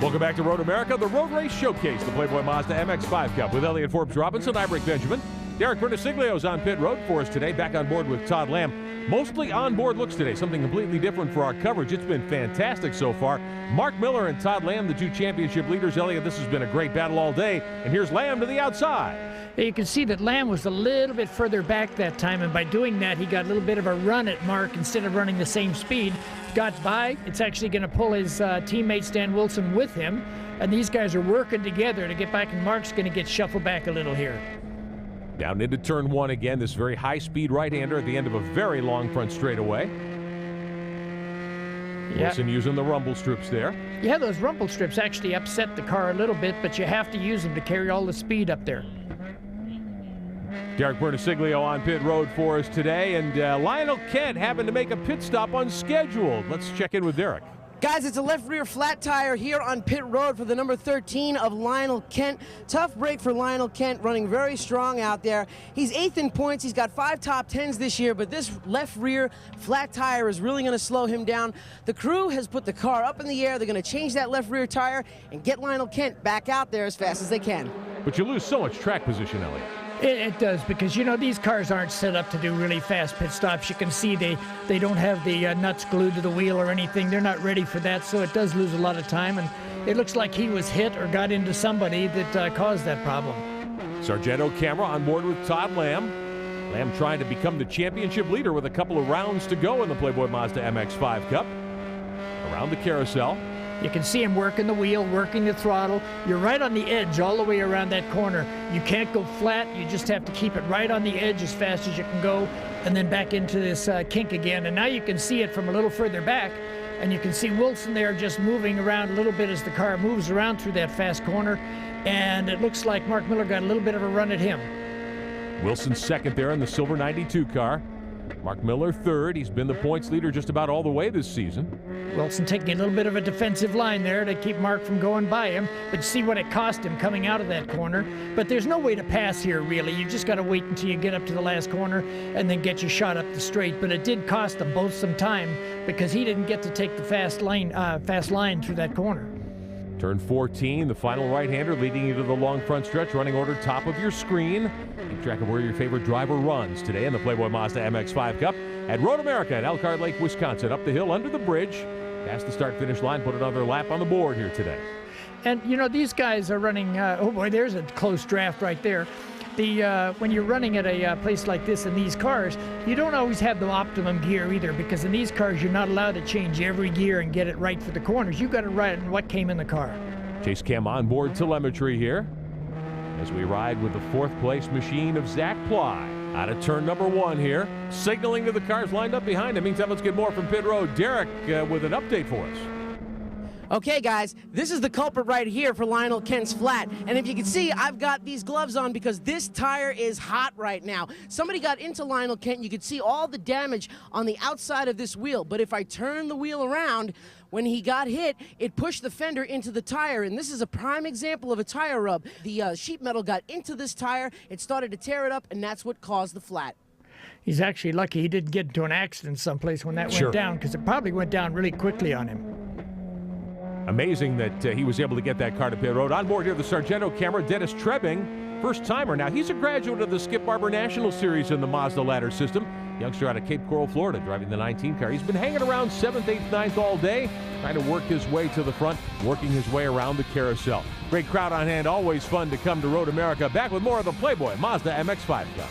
Welcome back to Road America, the Road Race Showcase, the Playboy Mazda MX-5 Cup with Elliott Forbes Robinson. I'm Rick Benjamin. Derek Bertosiglio's on pit road for us today, back on board with Todd Lamb. Mostly on-board looks today, something completely different for our coverage. It's been fantastic so far. Mark Miller and Todd Lamb, the two championship leaders. Elliott, this has been a great battle all day. And here's Lamb to the outside. You can see that Lamb was a little bit further back that time, and by doing that, he got a little bit of a run at Mark instead of running the same speed. Got by. It's actually going to pull his teammate Stan Wilson with him, and these guys are working together to get back, and Mark's going to get shuffled back a little here. Down into turn one again, this very high-speed right-hander at the end of a very long front straightaway. Yeah. Wilson using the rumble strips there. Yeah, those rumble strips actually upset the car a little bit, but you have to use them to carry all the speed up there. Derek Bertosiglio on pit road for us today, and Lionel Kent having to make a pit stop unscheduled. Let's check in with Derek. Guys, it's a left rear flat tire here on pit road for the number 13 of Lionel Kent. Tough break for Lionel Kent, running very strong out there. He's 8th in points. He's got 5 top 10s this year, but this left rear flat tire is really going to slow him down. The crew has put the car up in the air. They're going to change that left rear tire and get Lionel Kent back out there as fast as they can. But you lose so much track position, Elliott. It does, because, you know, these cars aren't set up to do really fast pit stops. You can see they don't have the nuts glued to the wheel or anything. They're not ready for that, so it does lose a lot of time. And it looks like he was hit or got into somebody that caused that problem. Sargento camera on board with Todd Lamb. Lamb trying to become the championship leader with a couple of rounds to go in the Playboy Mazda MX-5 Cup. Around the carousel. You can see him working the wheel, working the throttle. You're right on the edge all the way around that corner. You can't go flat. You just have to keep it right on the edge as fast as you can go, and then back into this kink again. And now you can see it from a little further back, and you can see Wilson there just moving around a little bit as the car moves around through that fast corner. And it looks like Mark Miller got a little bit of a run at him. Wilson second there in the silver 92 car. Mark Miller third. He's been the points leader just about all the way this season. Wilson taking a little bit of a defensive line there to keep Mark from going by him, but see what it cost him coming out of that corner. But there's no way to pass here, really. You just got to wait until you get up to the last corner and then get your shot up the straight. But it did cost them both some time because he didn't get to take the fast line through that corner. Turn 14, the final right-hander leading you to the long front stretch. Running order top of your screen. Keep track of where your favorite driver runs today in the Playboy Mazda MX-5 Cup at Road America at Elkhard Lake, Wisconsin. Up the hill, under the bridge, past the start-finish line, put another lap on the board here today. And, you know, these guys are running, oh boy, there's a close draft right there. When you're running at a place like this in these cars, you don't always have the optimum gear either, because in these cars you're not allowed to change every gear and get it right for the corners. You've got to run what came in the car. Chase cam on board telemetry here as we ride with the fourth place machine of Zach Ply. Out of turn number one here, signaling to the cars lined up behind him. Meantime, let's get more from pit road. Derek with an update for us. Okay, guys, this is the culprit right here for Lionel Kent's flat. And if you can see, I've got these gloves on because this tire is hot right now. Somebody got into Lionel Kent. You can see all the damage on the outside of this wheel. But if I turn the wheel around, when he got hit, it pushed the fender into the tire. And this is a prime example of a tire rub. The sheet metal got into this tire. It started to tear it up, and that's what caused the flat. He's actually lucky he didn't get into an accident someplace when that went down, because it probably went down really quickly on him. Amazing that he was able to get that car to pit road. On board here, the Sargento camera, Dennis Trebing, first timer. Now, he's a graduate of the Skip Barber National Series in the Mazda ladder system. Youngster out of Cape Coral, Florida, driving the 19 car. He's been hanging around 7th, 8th, 9th all day, trying to work his way to the front, working his way around the carousel. Great crowd on hand, always fun to come to Road America. Back with more of the Playboy Mazda MX-5 Cup.